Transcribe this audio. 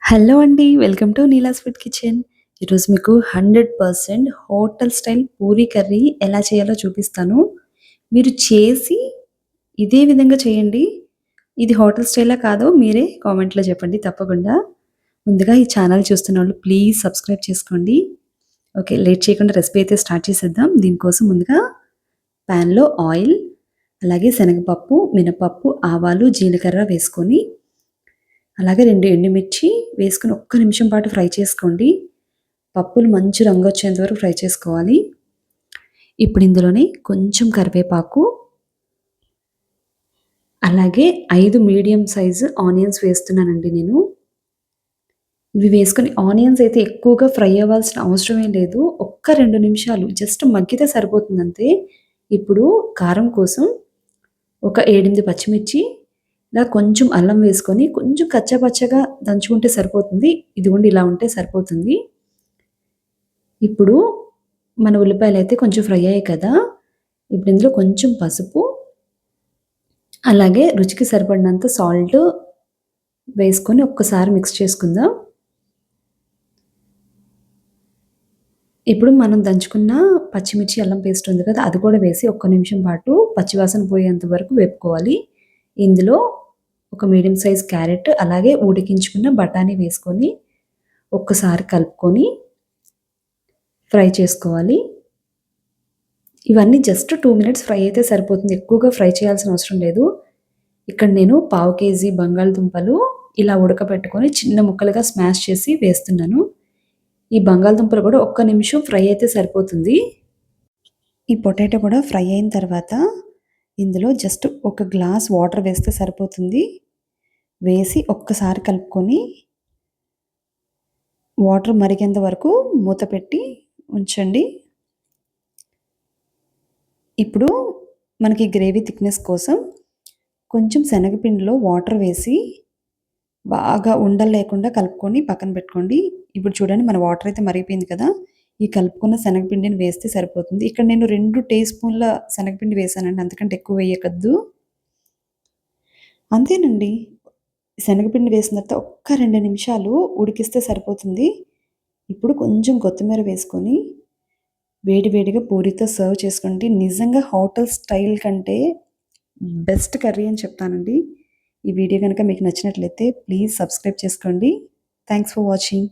Hello అండి. Welcome to Neela's food kitchen. ఈరోజు మీకు 100% హోటల్ స్టైల్ పూరీ కర్రీ ఎలా చేయాలో చూపిస్తాను. మీరు చేసి ఇదే విధంగా చేయండి. ఇది హోటల్ స్టైలా కాదో మీరే కామెంట్‌లో చెప్పండి తప్పకుండా. ముందుగా ఈ ఛానల్ చూస్తున్నోళ్ళు ప్లీజ్ సబ్స్క్రైబ్ చేసుకోండి. ఓకే. లేట్ చేయకుండా రెసిపీ అయితే స్టార్ట్ చేసేద్దాం. దీనికోసం ముందుగా పాన్‌లో ఆయిల్, అలాగే శనగపప్పు, మినపప్పు, ఆవాలు, జీలకర్ర వేసుకొని అలాగే 2 ఎండుమిర్చి వేసుకొని ఒక్క నిమిషం పాటు ఫ్రై చేసుకోండి. పప్పులు మంచి రంగొచ్చేంత వరకు ఫ్రై చేసుకోవాలి. ఇప్పుడు ఇందులోనే కొంచెం కరివేపాకు, అలాగే 5 మీడియం సైజు ఆనియన్స్ వేస్తున్నానండి నేను. ఇవి వేసుకొని ఆనియన్స్ అయితే ఎక్కువగా ఫ్రై అవ్వాల్సిన అవసరమే లేదు. ఒక్క 2 నిమిషాలు జస్ట్ మగ్గితే సరిపోతుందంతే. ఇప్పుడు కారం కోసం ఒక 7, 8 పచ్చిమిర్చి, ఇలా కొంచెం అల్లం వేసుకొని కొంచెం కచ్చా పచ్చగా దంచుకుంటే సరిపోతుంది. ఇదిగోండి ఇలా ఉంటే సరిపోతుంది. ఇప్పుడు మన ఉల్లిపాయలైతే కొంచెం ఫ్రై అయ్యాయి కదా! ఇప్పుడు ఇందులో కొంచెం పసుపు, అలాగే రుచికి సరిపడినంత సాల్ట్ వేసుకొని ఒక్కసారి మిక్స్ చేసుకుందాం. ఇప్పుడు మనం దంచుకున్న పచ్చిమిర్చి, అల్లం పేస్ట్ ఉంది కదా! అది కూడా వేసి ఒక్క నిమిషం పాటు పచ్చివాసన పోయేంత వరకు వేపుకోవాలి. ఇందులో ఒక మీడియం సైజ్ క్యారెట్, అలాగే ఉడికించుకున్న బఠానీ వేసుకొని ఒక్కసారి కలుపుకొని ఫ్రై చేసుకోవాలి. ఇవన్నీ జస్ట్ 2 మినిట్స్ ఫ్రై అయితే సరిపోతుంది. ఎక్కువగా ఫ్రై చేయాల్సిన అవసరం లేదు. ఇక్కడ నేను పావు కేజీ బంగాళదుంపలు ఇలా ఉడకబెట్టుకొని చిన్న ముక్కలుగా స్మాష్ చేసి వేస్తున్నాను. ఈ బంగాళదుంపలు కూడా ఒక్క నిమిషం ఫ్రై అయితే సరిపోతుంది. ఈ పొటాటో కూడా ఫ్రై అయిన తర్వాత ఇందులో జస్ట్ ఒక గ్లాస్ వాటర్ వేస్తే సరిపోతుంది. వేసి ఒక్కసారి కలుపుకొని వాటర్ మరిగేంత వరకు మూత పెట్టి ఉంచండి. ఇప్పుడు మనకి గ్రేవీ థిక్‌నెస్ కోసం కొంచెం శనగపిండిలో వాటర్ వేసి బాగా ఉండలు లేకుండా కలుపుకొని పక్కన పెట్టుకోండి. ఇప్పుడు చూడండి మన వాటర్ అయితే మరిగిపోయింది కదా! ఈ కలుపుకున్న శనగపిండిని వేస్తే సరిపోతుంది. ఇక్కడ నేను 2 టీ స్పూన్ల శనగపిండి వేశానండి. అంతకంటే ఎక్కువ వేయకద్దు. అంతేనండి. శనగపిండి వేసిన తర్వాత ఒక్క 2 నిమిషాలు ఉడికిస్తే సరిపోతుంది. ఇప్పుడు కొంచెం కొత్తిమీర వేసుకొని వేడి వేడిగా పూరితో సర్వ్ చేసుకోండి. నిజంగా హోటల్ స్టైల్ కంటే బెస్ట్ కర్రీ అని చెప్తానండి. ఈ వీడియో గనుక మీకు నచ్చినట్లయితే ప్లీజ్ సబ్స్క్రైబ్ చేసుకోండి. Thanks for watching.